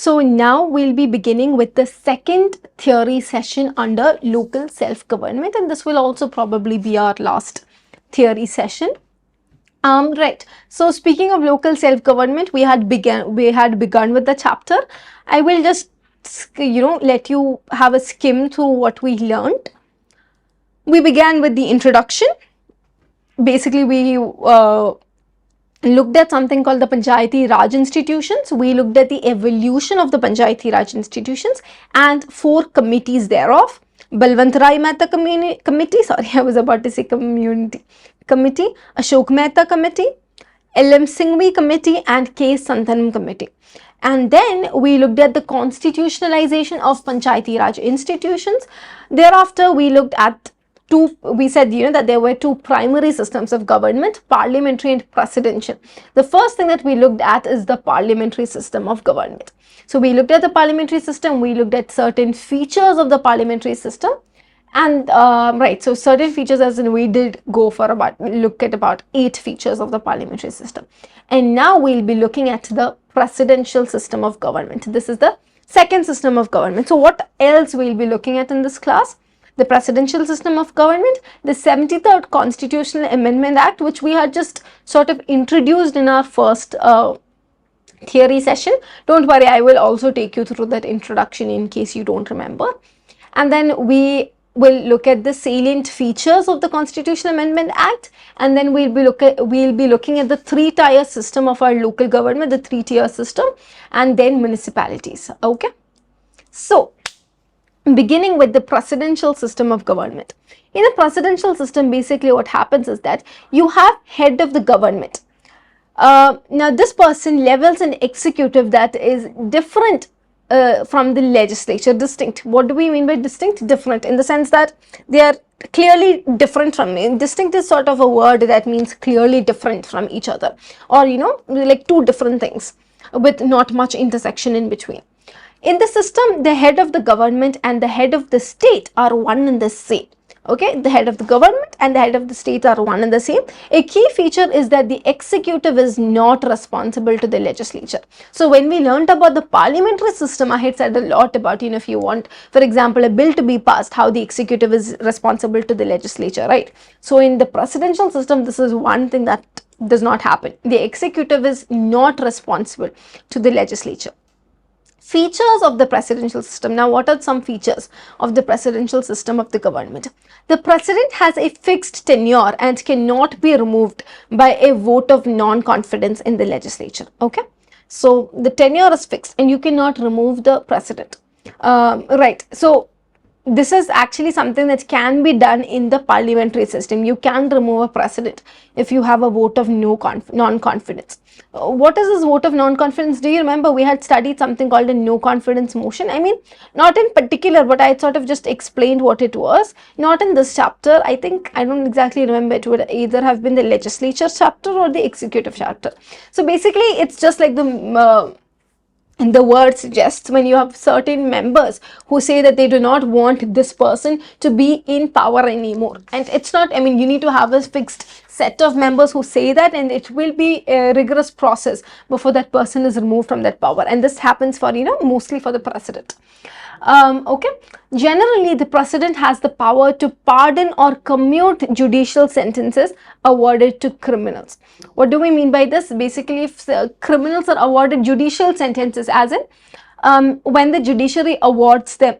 So now we'll be beginning with the second theory session under local self-government, and this will also probably be our last theory session. Right. So speaking of local self-government, we had begun with the chapter. I will just let you have a skim through what we learned. We began with the introduction. Basically, we looked at something called the Panchayati Raj institutions. We looked at the evolution of the Panchayati Raj institutions and 4 committees thereof. Balwant Rai Mehta committee, sorry, I was about to say community committee, Ashok Mehta committee, LM Singhvi committee and K. Santhanam committee. And then we looked at the constitutionalization of Panchayati Raj institutions. Thereafter, we looked at we said that there were 2 primary systems of government, parliamentary and presidential. The first thing that we looked at is the parliamentary system of government. So we looked at the parliamentary system, we looked at certain features of the parliamentary system, and right, so certain features, as in we did go for look at about 8 features of the parliamentary system. And now we'll be looking at the presidential system of government. This is the second system of government. So what else we'll be looking at in this class? The presidential system of government, the 73rd Constitutional Amendment Act, which we had just sort of introduced in our first theory session. Don't worry, I will also take you through that introduction in case you don't remember. And then we will look at the salient features of the Constitutional Amendment Act, and then we'll be looking at the 3-tier system of our local government, the 3-tier system, and then municipalities. Okay, so beginning with the presidential system of government. In a presidential system, basically what happens is that you have head of the government. Now this person levels an executive that is different from the legislature, distinct. What do we mean by distinct? Different in the sense that they are clearly different from me. Distinct is sort of a word that means clearly different from each other, or like 2 different things with not much intersection in between. In the system, the head of the government and the head of the state are one and the same. Okay, the head of the government and the head of the state are one and the same. A key feature is that the executive is not responsible to the legislature. So when we learned about the parliamentary system, I had said a lot about, if you want, for example, a bill to be passed, how the executive is responsible to the legislature, right? So in the presidential system, this is one thing that does not happen. The executive is not responsible to the legislature. Features of the presidential system. Now, what are some features of the presidential system of the government? The president has a fixed tenure and cannot be removed by a vote of non-confidence in the legislature. Okay, so the tenure is fixed and you cannot remove the president. Right, so this is actually something that can be done in the parliamentary system. You can remove a president if you have a vote of non-confidence. What is this vote of non-confidence? Do you remember we had studied something called a no-confidence motion? I mean, not in particular, but I sort of just explained what it was. Not in this chapter. I think, I don't exactly remember, it would either have been the legislature chapter or the executive chapter. So basically, it's just like the word suggests, when you have certain members who say that they do not want this person to be in power anymore. And it's not, I mean, you need to have a fixed set of members who say that, and it will be a rigorous process before that person is removed from that power. And this happens for, mostly for the president. Okay, generally the president has the power to pardon or commute judicial sentences awarded to criminals. What do we mean by this? Basically, if criminals are awarded judicial sentences, as in when the judiciary awards them,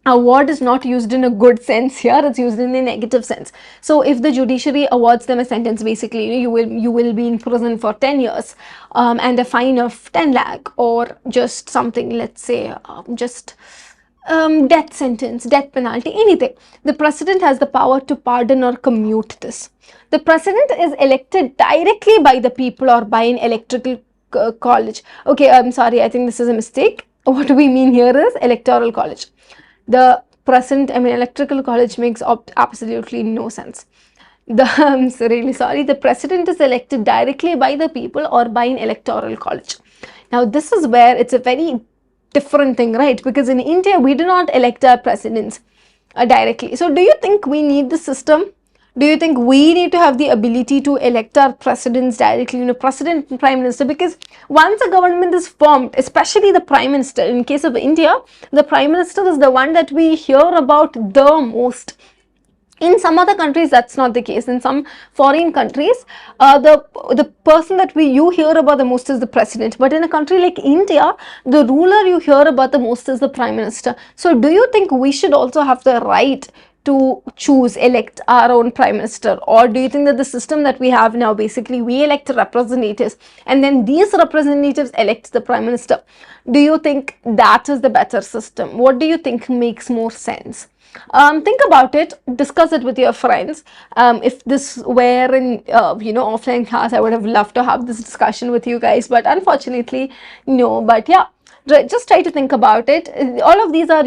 award is not used in a good sense here, it's used in a negative sense. So if the judiciary awards them a sentence, basically you will be in prison for 10 years and a fine of 10 lakh, or just something, let's say death sentence, death penalty, anything. The president has the power to pardon or commute this. The president is elected directly by the people or by an electoral college. Okay, I'm sorry, I think this is a mistake. What we mean here is electoral college. The present, electoral college makes absolutely no sense. I'm really sorry. The president is elected directly by the people or by an electoral college. Now, this is where it's a very different thing, right? Because in India, we do not elect our presidents directly. So, do you think we need the system? Do you think we need to have the ability to elect our presidents directly, president and prime minister? Because once a government is formed, especially the prime minister, in case of India, the prime minister is the one that we hear about the most. In some other countries, that's not the case. In some foreign countries, the person that you hear about the most is the president. But in a country like India, the ruler you hear about the most is the prime minister. So do you think we should also have the right to elect our own prime minister? Or do you think that the system that we have now, basically we elect representatives and then these representatives elect the prime minister? Do you think that is the better system? What do you think makes more sense? Think about it, discuss it with your friends. If this were in offline class, I would have loved to have this discussion with you guys, but unfortunately no. But yeah, just try to think about it. All of these are,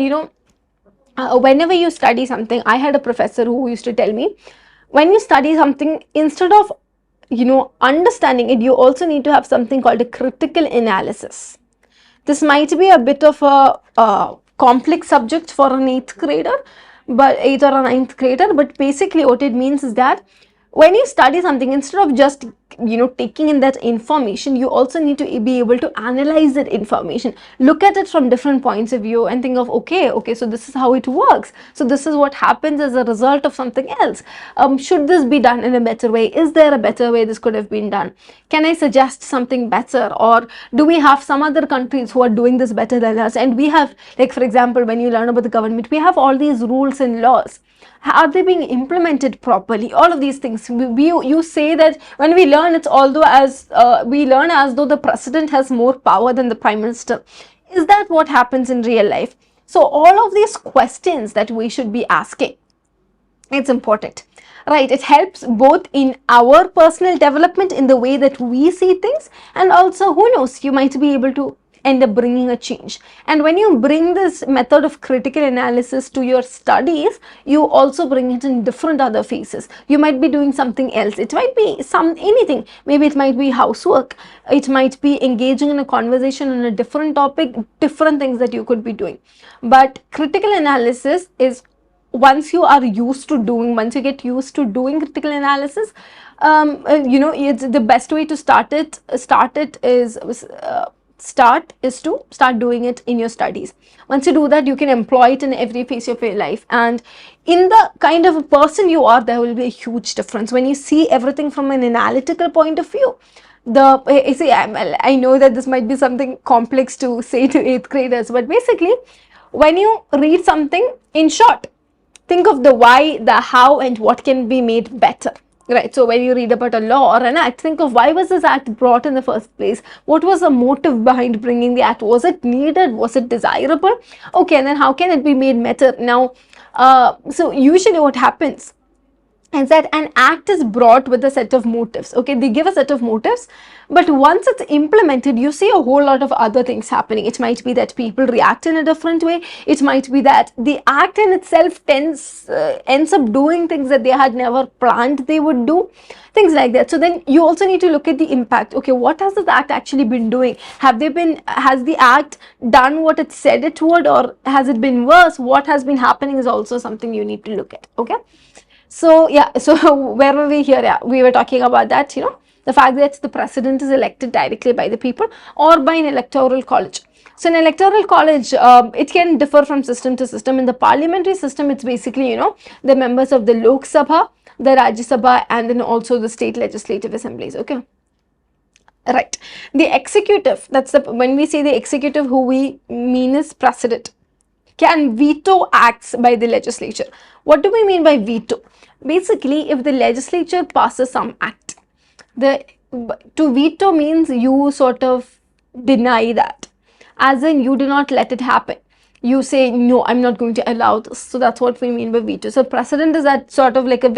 whenever you study something, I had a professor who used to tell me, when you study something, instead of understanding it, you also need to have something called a critical analysis. This might be a bit of a complex subject for an 8th grader, but 8th or a 9th grader, but basically what it means is that when you study something, instead of just taking in that information, you also need to be able to analyze that information, look at it from different points of view and think of, okay, so this is how it works, so this is what happens as a result of something else. Should this be done in a better way? Is there a better way this could have been done? Can I suggest something better? Or do we have some other countries who are doing this better than us? And we have, like for example, when you learn about the government, we have all these rules and laws. Are they being implemented properly? All of these things. You say that when we learn, it's although as we learn as though the president has more power than the prime minister. Is that what happens in real life? So all of these questions that we should be asking, it's important, right? It helps both in our personal development in the way that we see things, and also, who knows, you might be able to end up bringing a change. And when you bring this method of critical analysis to your studies, you also bring it in different other phases. You might be doing something else. It might be anything. Maybe it might be housework. It might be engaging in a conversation on a different topic, different things that you could be doing. But critical analysis is, once you get used to doing critical analysis, it's the best way to start is to start doing it in your studies. Once you do that, you can employ it in every phase of your life, and in the kind of a person you are, there will be a huge difference when you see everything from an analytical point of view. I know that this might be something complex to say to 8th graders, but basically, when you read something, in short, think of the why, the how, and what can be made better. Right, so when you read about a law or an act, think of, why was this act brought in the first place? What was the motive behind bringing the act? Was it needed? Was it desirable? Okay, and then how can it be made better? Now, so usually what happens is that an act is brought with a set of motives. Okay, they give a set of motives, but once it's implemented, you see a whole lot of other things happening. It might be that people react in a different way. It might be that the act in itself ends up doing things that they had never planned they would do, things like that. So then you also need to look at the impact. Okay, what has this act actually been doing? Has the act done what it said it would, or has it been worse? What has been happening is also something you need to look at. Okay. So yeah, so where were we here? Yeah, we were talking about that, the fact that the president is elected directly by the people or by an electoral college. So in electoral college, it can differ from system to system. In the parliamentary system, it's basically, the members of the Lok Sabha, the Rajya Sabha, and then also the state legislative assemblies. Okay. Right. The executive, when we say the executive, who we mean is president, can veto acts by the legislature. What do we mean by veto? Basically, if the legislature passes some act, to veto means you sort of deny that, as in you do not let it happen. You say, no, I'm not going to allow this. So that's what we mean by veto. So president is that sort of like a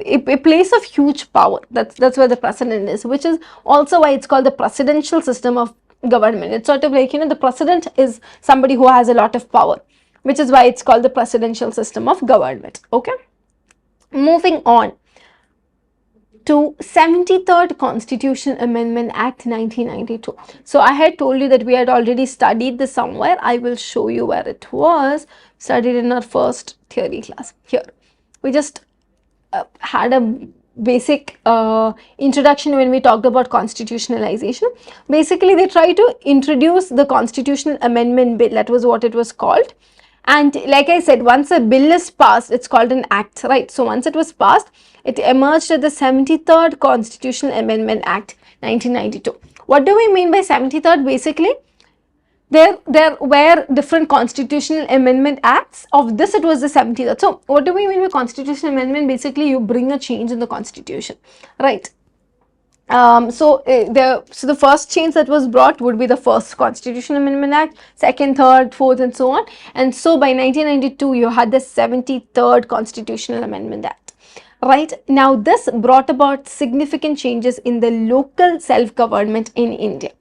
a place of huge power. That's where the president is, which is also why it's called the presidential system of government. It's sort of like, the president is somebody who has a lot of power, which is why it's called the presidential system of government. Okay, moving on. to 73rd Constitutional Amendment Act 1992. So I had told you that we had already studied this somewhere. I will show you where it was. Studied in our first theory class. Here. We just had a basic introduction when we talked about constitutionalization. Basically, they try to introduce the constitutional amendment bill. That was what it was called. And like I said, once a bill is passed, it's called an act, right? So once it was passed, it emerged as the 73rd Constitutional Amendment Act 1992. What do we mean by 73rd? Basically, there were different constitutional amendment acts. Of this, it was the 73rd. So what do we mean by constitutional amendment? Basically, you bring a change in the constitution, right? So the first change that was brought would be the first Constitutional Amendment Act, second, third, fourth, and so on. And so by 1992, you had the 73rd Constitutional Amendment Act. Right now, this brought about significant changes in the local self-government in India.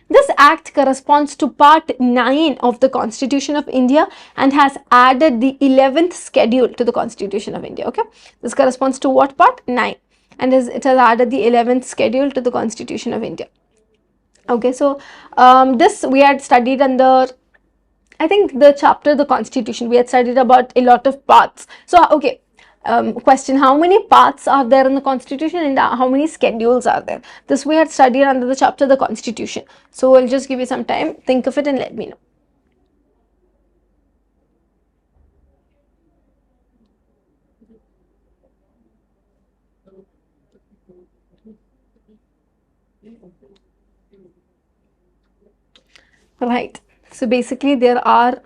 This act corresponds to Part 9 of the Constitution of India and has added the 11th schedule to the Constitution of India. Okay, this corresponds to what part? 9. And it has added the 11th schedule to the Constitution of India. Okay, so this we had studied under, I think, the chapter the Constitution. We had studied about a lot of parts. So okay, question: how many parts are there in the Constitution and how many schedules are there? This we had studied under the chapter the Constitution. So I'll just give you some time, think of it and let me know. Right, so basically there are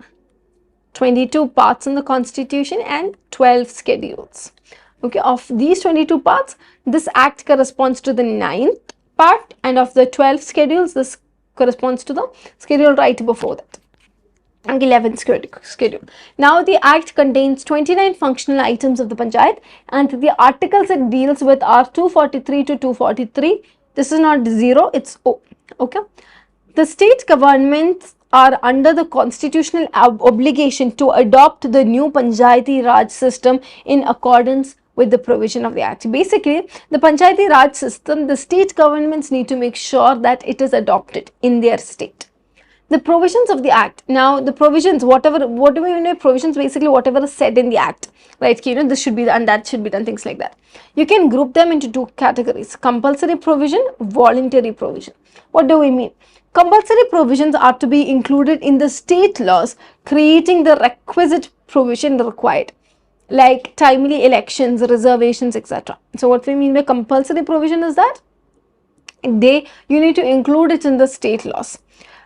22 parts in the Constitution and 12 schedules. Okay, of these 22 parts, this act corresponds to the 9th part, and of the 12 schedules, this corresponds to the schedule right before that, and 11th schedule. Now the act contains 29 functional items of the Panchayat, and the articles it deals with are 243 to 243. This is not 0, it's O. Okay. The state governments are under the constitutional obligation to adopt the new Panchayati Raj system in accordance with the provision of the act. Basically, the Panchayati Raj system, the state governments need to make sure that it is adopted in their state. The provisions of the act. Now, the provisions, what do we mean by provisions? Basically, whatever is said in the act, right? You know, this should be done, that should be done, things like that. You can group them into two categories: compulsory provision, voluntary provision. What do we mean? Compulsory provisions are to be included in the state laws, creating the requisite provision required, like timely elections, reservations, etc. So, what we mean by compulsory provision is that you need to include it in the state laws.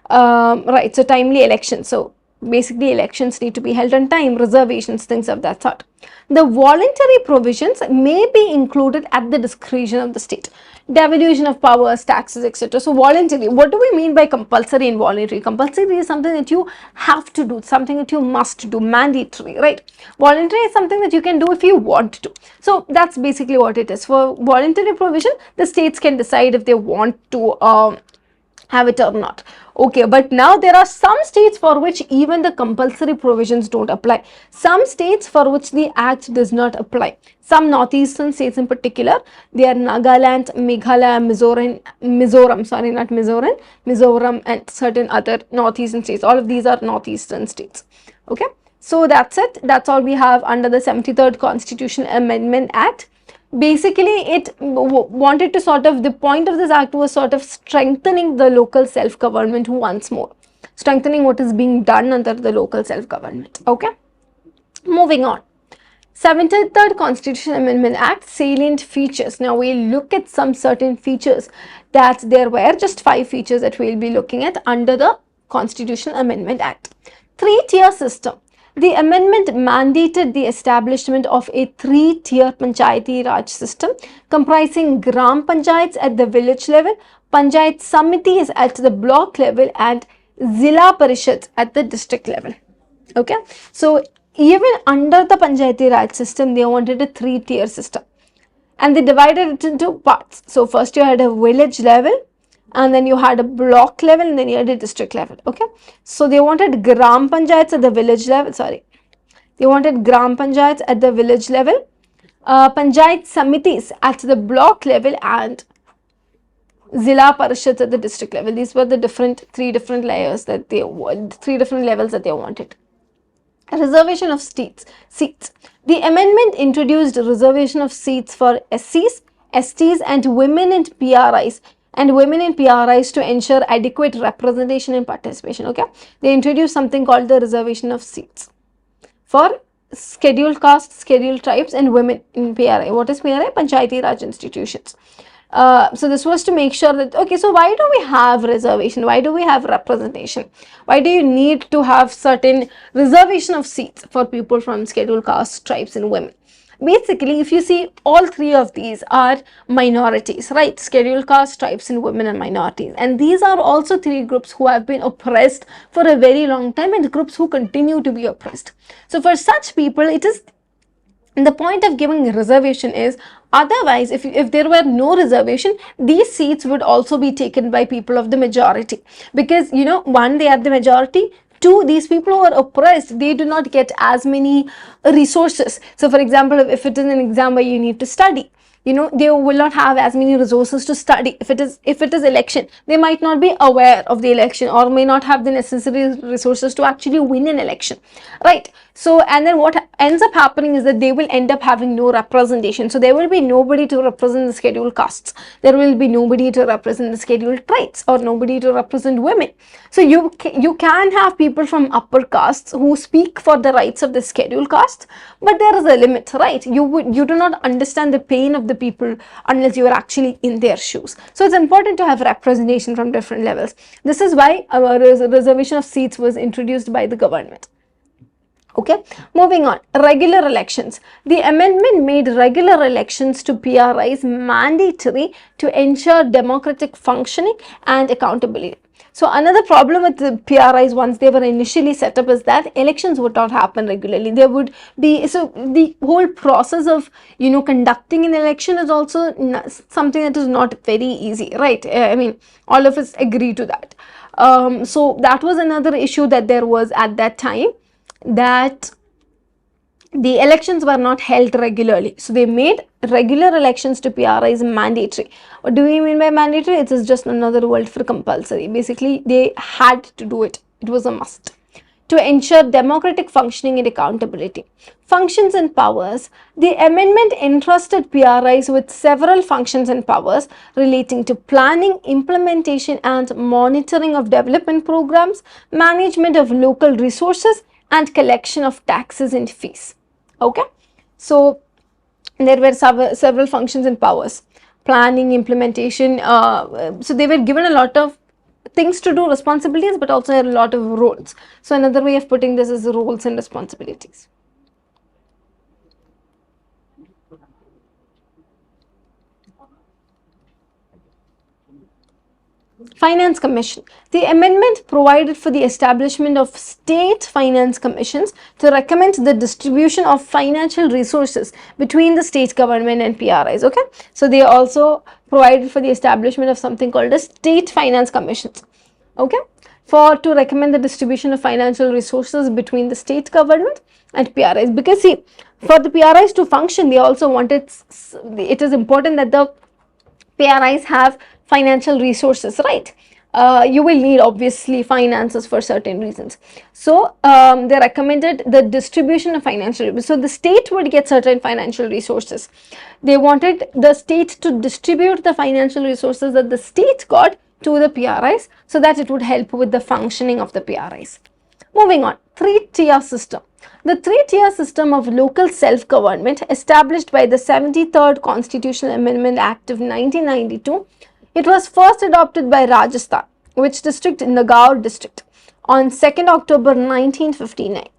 Right, so timely elections. So basically elections need to be held on time, reservations, things of that sort. The voluntary provisions may be included at the discretion of the state. Devolution of powers, taxes, etc. So voluntary, what do we mean by compulsory and voluntary? Compulsory is something that you have to do, something that you must do, mandatory, right? Voluntary is something that you can do if you want to. So that's basically what it is. For voluntary provision, the states can decide if they want to have it or not. Okay, but now there are some states for which even the compulsory provisions don't apply. Some states for which the act does not apply. Some northeastern states in particular, they are Nagaland, Meghalaya, Mizoram and certain other northeastern states. All of these are northeastern states. Okay, so that's it. That's all we have under the 73rd Constitutional Amendment Act. Basically, it wanted to sort of, the point of this act was sort of strengthening the local self-government once more. Strengthening what is being done under the local self-government. Okay. Moving on. 73rd Constitutional Amendment Act, salient features. Now, we'll look at some certain features that there were, just 5 features that we'll be looking at under the Constitutional Amendment Act. 3-tier system. The amendment mandated the establishment of a 3-tier Panchayati Raj system comprising Gram Panchayats at the village level, Panchayat Samitis at the block level and Zilla Parishads at the district level. Okay, so even under the Panchayati Raj system, they wanted a 3-tier system and they divided it into parts. So first you had a village level, and then you had a block level, and then you had a district level. Okay, so they wanted Gram Panchayats at the village level. They wanted Gram Panchayats at the village level, Panchayat Samitis at the block level, and Zilla Parishads at the district level. These were the three different layers that they wanted, three different levels that they wanted. Reservation of seats. The amendment introduced reservation of seats for SCs, STs and women in PRIs to ensure adequate representation and participation. Okay, they introduced something called the reservation of seats for scheduled castes, scheduled tribes and women in PRI. What is PRI? Panchayati Raj institutions. So this was to make sure that, okay, so why do we have reservation? Why do we have representation? Why do you need to have certain reservation of seats for people from scheduled castes, tribes and women? Basically, if you see, all three of these are minorities, right? Scheduled caste, tribes and women and minorities. And these are also three groups who have been oppressed for a very long time and groups who continue to be oppressed. So for such people, it is the point of giving a reservation is, otherwise if there were no reservation, these seats would also be taken by people of the majority, because one, they are the majority. Two, these people who are oppressed, they do not get as many resources. So for example, if it is an exam where you need to study, they will not have as many resources to study. If it is election, they might not be aware of the election or may not have the necessary resources to actually win an election, right? So, and then what ends up happening is that they will end up having no representation. So there will be nobody to represent the scheduled castes. There will be nobody to represent the scheduled tribes or nobody to represent women. So you can have people from upper castes who speak for the rights of the scheduled castes, but there is a limit, right? You do not understand the pain of the people unless you are actually in their shoes. So it's important to have representation from different levels. This is why our reservation of seats was introduced by the government. Okay, moving on. Regular elections. The amendment made regular elections to PRIs mandatory to ensure democratic functioning and accountability. So another problem with the PRIs once they were initially set up is that elections would not happen regularly. There would be, so the whole process of conducting an election is also something that is not very easy, right? I mean, all of us agree to that. So that was another issue that there was at that time, that the elections were not held regularly. So they made regular elections to PRIs mandatory. What do we mean by mandatory? It is just another word for compulsory. Basically, they had to do it. It was a must. To ensure democratic functioning and accountability. Functions and powers. The amendment entrusted PRIs with several functions and powers relating to planning, implementation and monitoring of development programs, management of local resources and collection of taxes and fees. Okay, so there were several functions and powers, planning, implementation. So they were given a lot of things to do, responsibilities, but also a lot of roles. So another way of putting this is roles and responsibilities. Finance Commission. The amendment provided for the establishment of state finance commissions to recommend the distribution of financial resources between the state government and PRIs. Okay, so they also provided for the establishment of something called as state finance commissions. Okay, to recommend the distribution of financial resources between the state government and PRIs, because see, for the PRIs to function, they also wanted, it is important that the PRIs have financial resources, right? You will need obviously finances for certain reasons. So they recommended the distribution of financial, so the state would get certain financial resources. They wanted the state to distribute the financial resources that the state got to the PRIs so that it would help with the functioning of the PRIs. Moving on, three-tier system. The three-tier system of local self-government established by the 73rd Constitutional Amendment Act of 1992, it was first adopted by Rajasthan, which district? Nagaur district, on 2nd October 1959.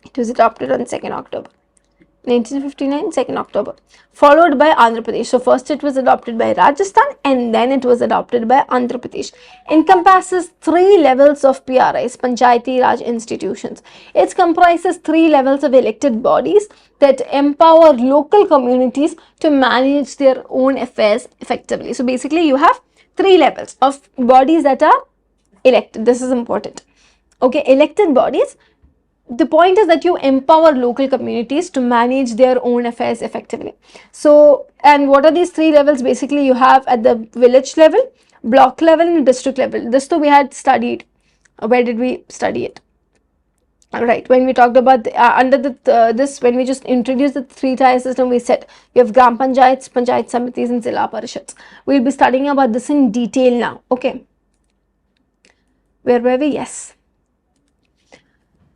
It was adopted on 2nd October 1959, 2nd October, followed by Andhra Pradesh. So first it was adopted by Rajasthan and then it was adopted by Andhra Pradesh. Encompasses 3 levels of PRIs, Panchayati Raj institutions. It comprises 3 levels of elected bodies that empower local communities to manage their own affairs effectively. So basically you have 3 levels of bodies that are elected. This is important. Okay, elected bodies the point is that you empower local communities to manage their own affairs effectively. So, and what are these three levels? Basically, you have at the village level, block level, and district level. This too we had studied. Where did we study it? Right, when we talked about under this, when we just introduced the three-tier system, we said you have Gram Panchayats, Panchayat Samitis, and Zilla Parishads. We'll be studying about this in detail now. Okay, where were we? Yes.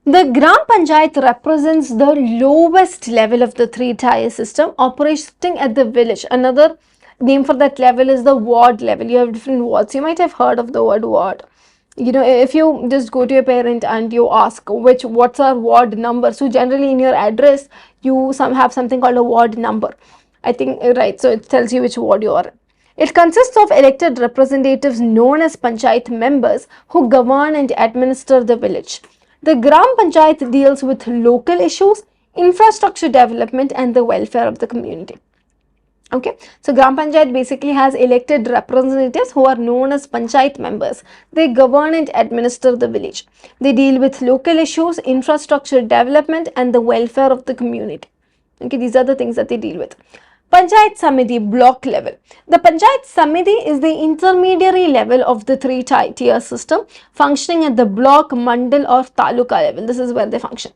The Gram Panchayat represents the lowest level of the three-tier system operating at the village. Another name for that level is the ward level. You have different wards. You might have heard of the word ward. You know, if you just go to your parent and you ask what's our ward number, so generally in your address you have something called a ward number, I think, right? So it tells you which ward you are in. It consists of elected representatives known as panchayat members who govern and administer the village. The Gram Panchayat deals with local issues, infrastructure development, and the welfare of the community. Okay, so Gram Panchayat basically has elected representatives who are known as Panchayat members. They govern and administer the village. They deal with local issues, infrastructure development, and the welfare of the community. Okay, these are the things that they deal with. Panchayat Samiti, block level. The Panchayat Samiti is the intermediary level of the three-tier system, functioning at the block, mandal, or taluka level. This is where they function.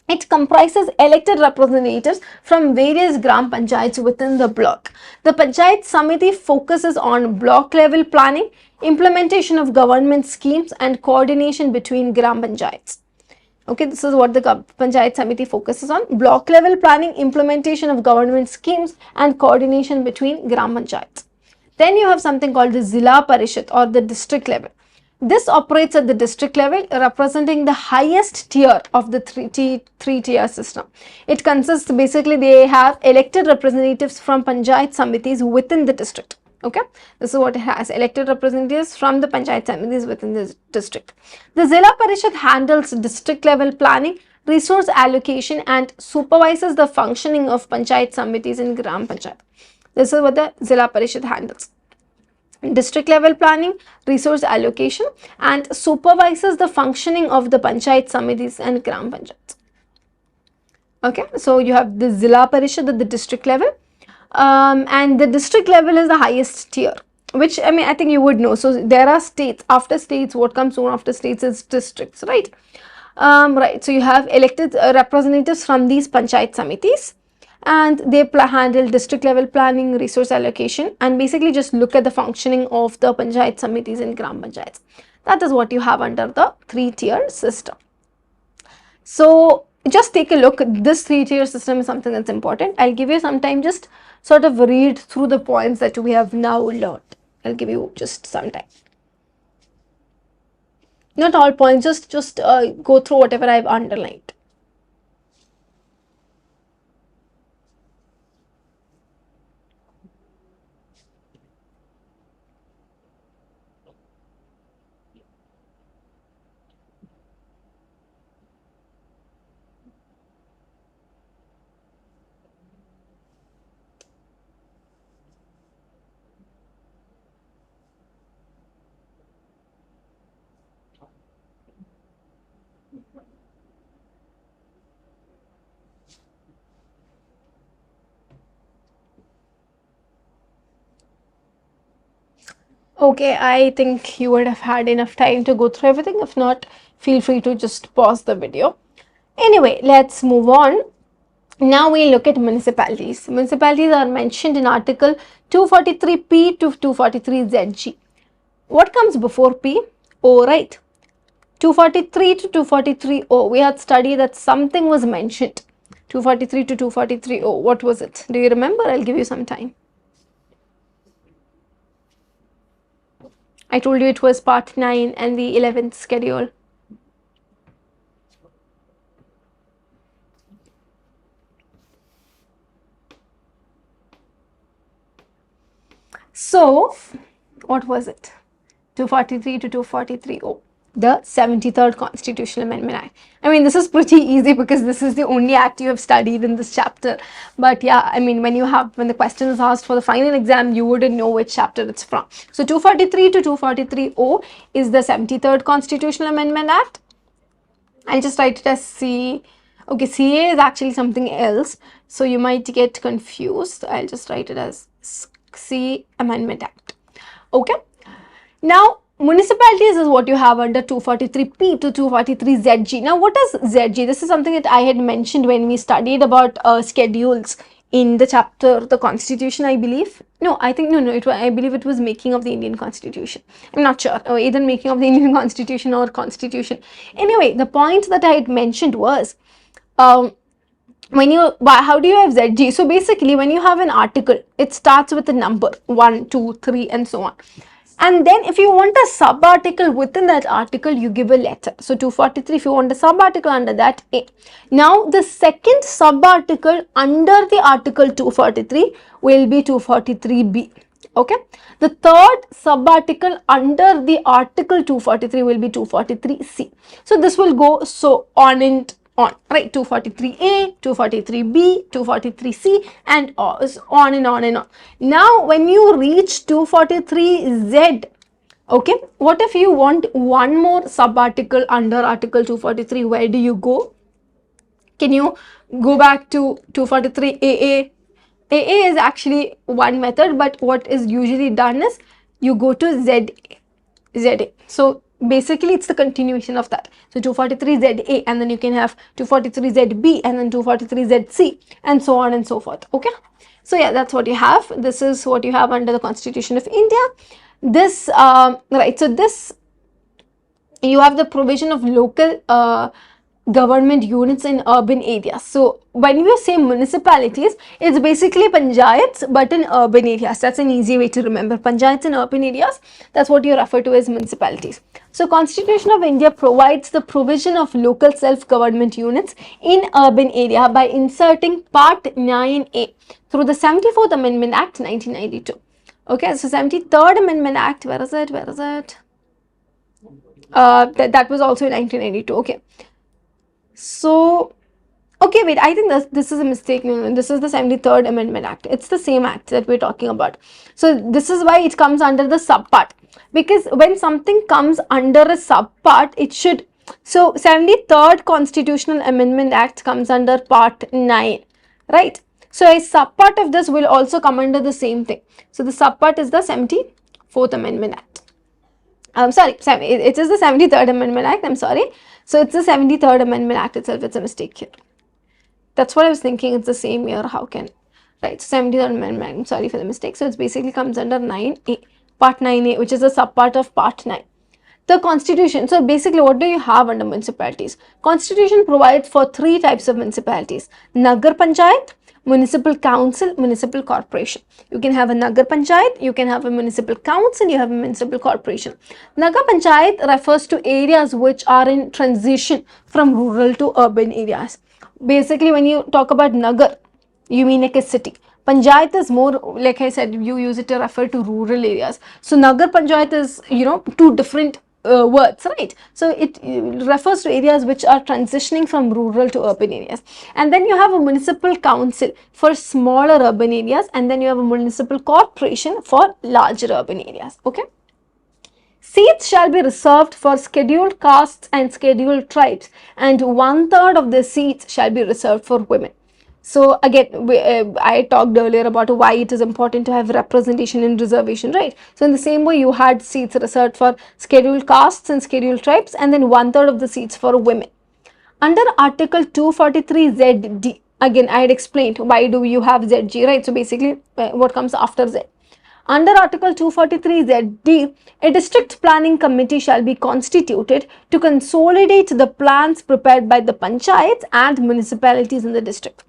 It comprises elected representatives from various Gram Panchayats within the block. The Panchayat Samiti focuses on block level planning, implementation of government schemes, and coordination between Gram Panchayats. Okay, this is what the Panchayat Samiti focuses on: block level planning, implementation of government schemes, and coordination between Gram Panchayats. Then you have something called the Zilla Parishad or the district level. This operates at the district level, representing the highest tier of the three-tier system. It consists, basically, they have elected representatives from Panchayat Samitis within the district. Okay, this is what it has: elected representatives from the Panchayat Samitis within the district. The Zilla Parishad handles district level planning, resource allocation, and supervises the functioning of Panchayat Samitis in Gram Panchayat. This is what the Zilla Parishad handles: district level planning, resource allocation, and supervises the functioning of the Panchayat Samitis and Gram Panchayats. Okay, so you have the Zilla Parishad at the district level, and the district level is the highest tier, which, I mean, I think you would know. So there are states. After states, what comes soon after states is districts, right? Right, so you have elected representatives from these Panchayat Samitis, and they handle district level planning, resource allocation, and basically just look at the functioning of the Panchayat Samitis and Gram Panchayats. That is what you have under the three-tier system. So just take a look. This three-tier system is something that's important. I'll give you some time, just sort of read through the points that we have now learned. I'll give you just some time. Not all points, just go through whatever I've underlined. Okay, I think you would have had enough time to go through everything. If not, feel free to just pause the video. Anyway, let's move on. Now we look at municipalities. Municipalities are mentioned in Article 243P to 243ZG. What comes before P? O, right? 243 to 243O. We had studied that something was mentioned. 243 to 243O. What was it? Do you remember? I'll give you some time. I told you it was part 9 and the 11th schedule. So, what was it? 243 to 243O. The 73rd Constitutional Amendment Act. I mean, this is pretty easy because this is the only act you have studied in this chapter. But yeah, I mean, when the question is asked for the final exam, you wouldn't know which chapter it's from. So 243 to 243O is the 73rd Constitutional Amendment Act. I'll just write it as C. Okay, CA is actually something else, so you might get confused. I'll just write it as C Amendment Act. Okay. Now, municipalities is what you have under 243P to 243ZG. Now, what is ZG? This is something that I had mentioned when we studied about schedules in the chapter, the Constitution, I believe. No, I think, no, I believe it was making of the Indian Constitution. I'm not sure, or either making of the Indian Constitution or Constitution. Anyway, the point that I had mentioned was, how do you have ZG? So basically, when you have an article, it starts with a number 1, 2, 3, and so on. And then if you want a sub-article within that article, you give a letter. So 243, if you want a sub-article under that, A. Now, the second sub-article under the article 243 will be 243B. Okay. The third sub-article under the article 243 will be 243C. So this will go so on and on, right? 243A, 243B, 243C, and on and on and on. Now, when you reach 243Z, okay, what if you want one more sub-article under article 243? Where do you go? Can you go back to 243AA? AA is actually one method, but what is usually done is you go to ZA. So basically it's the continuation of that. So 243ZA, and then you can have 243ZB, and then 243ZC, and so on and so forth. Okay. So yeah, that's what you have. This is what you have under the Constitution of India. This, right, so this, you have the provision of local government units in urban areas. So when you say municipalities, it's basically panchayats but in urban areas. That's an easy way to remember. Panchayats in urban areas, that's what you refer to as municipalities. So Constitution of India provides the provision of local self-government units in urban area by inserting Part 9A through the 74th Amendment Act 1992. Okay, so 73rd Amendment Act, where is it? That was also in 1992. Okay. So, okay, wait, I think this is a mistake. No, this is the 73rd Amendment Act. It's the same act that we're talking about. So, this is why it comes under the subpart. Because when something comes under a subpart, it should... So, 73rd Constitutional Amendment Act comes under Part 9, right? So, a subpart of this will also come under the same thing. So, the subpart is the 74th Amendment Act. It is the 73rd Amendment Act, I'm sorry. So, it's the 73rd Amendment Act itself. It's a mistake here. That's what I was thinking. It's the same year. How can? Right. So, 73rd Amendment. I'm sorry for the mistake. So, it basically comes under 9A, Part 9A, which is a subpart of Part 9. The Constitution. So, basically, what do you have under municipalities? Constitution provides for 3 types of municipalities. Nagar Panchayat, Municipal Council, Municipal Corporation. You can have a Nagar Panchayat, you can have a Municipal Council, you have a Municipal Corporation. Nagar Panchayat refers to areas which are in transition from rural to urban areas. Basically, when you talk about Nagar, you mean like a city. Panchayat is more, like I said, you use it to refer to rural areas. So, Nagar Panchayat is, 2 different words, right? So it refers to areas which are transitioning from rural to urban areas. And then you have a municipal council for smaller urban areas, and then you have a municipal corporation for larger urban areas. Okay. Seats shall be reserved for scheduled castes and scheduled tribes, and 1/3 of the seats shall be reserved for women. So again, I talked earlier about why it is important to have representation in reservation, right? So in the same way, you had seats reserved for scheduled castes and scheduled tribes, and then 1/3 of the seats for women. Under Article 243ZD, again, I had explained why do you have ZG, right? So basically, what comes after Z? Under Article 243ZD, a district planning committee shall be constituted to consolidate the plans prepared by the panchayats and municipalities in the district.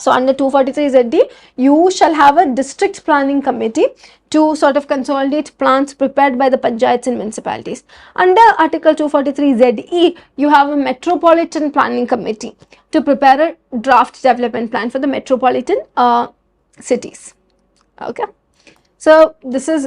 So, under 243ZD, you shall have a district planning committee to sort of consolidate plans prepared by the panchayats and municipalities. Under Article 243ZE, you have a metropolitan planning committee to prepare a draft development plan for the metropolitan cities. Okay. So,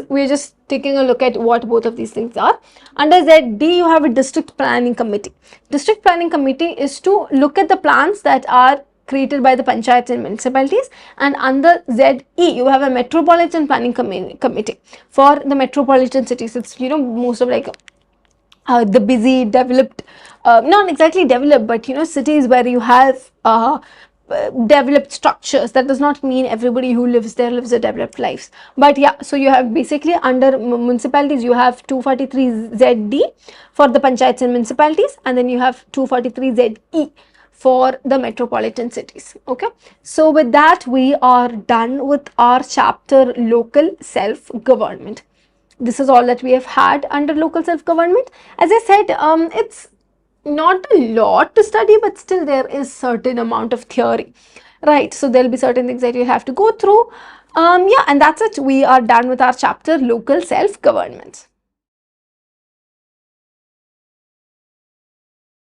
we're just taking a look at what both of these things are. Under ZD, you have a district planning committee. District planning committee is to look at the plans that are created by the panchayats and municipalities, and under ZE you have a metropolitan planning committee for the metropolitan cities. It's most of like the busy developed, not exactly developed, but cities where you have developed structures. That does not mean everybody who lives there lives a developed lives, but yeah, so you have basically under municipalities you have 243 ZD for the panchayats and municipalities, and then you have 243 ZE for the metropolitan cities. Okay, so with that we are done with our chapter local self government. This is all that we have had under local self-government. As I said, it's not a lot to study, but still there is certain amount of theory, right? So there'll be certain things that you have to go through. Yeah, and that's it. We are done with our chapter local self-government.